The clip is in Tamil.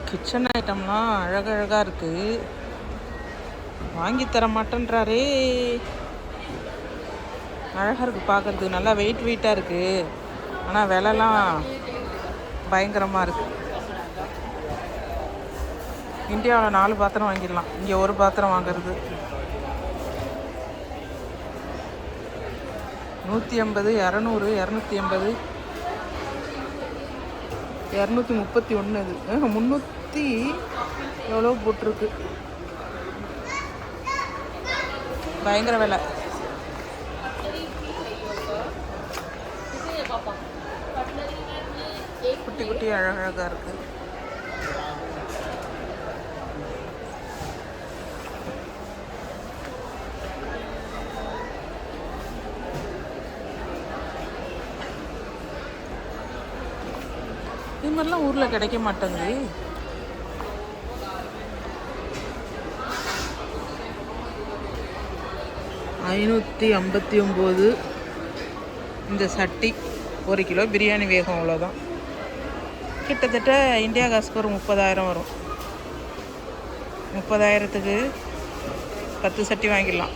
கிச்சன் ஐட்டம்லாம் அழகழகாக இருக்குது. வாங்கி தர மாட்டேன்றாரே. அழகாக இருக்குது பார்க்குறதுக்கு, நல்லா வெயிட்டாக இருக்குது. ஆனால் விலைலாம் பயங்கரமாக இருக்குது. இந்தியாவில் 4 பாத்திரம் வாங்கிடலாம், இங்கே ஒரு பாத்திரம் வாங்குறது 150, 200, 280, 231. இது 300 எவ்வளோ போட்டிருக்கு. பயங்கர விலை. குட்டி குட்டி அழகழகாக இருக்குது. இது மாதிரிலாம் ஊரில் கிடைக்க மாட்டேங்குது. $559 இந்த சட்டி. 1 கிலோ பிரியாணி வேகம். அவ்வளோதான். கிட்டத்தட்ட இந்தியா காசுக்கு ஒரு 30,000 வரும். 30,000க்கு 10 சட்டி வாங்கிடலாம்.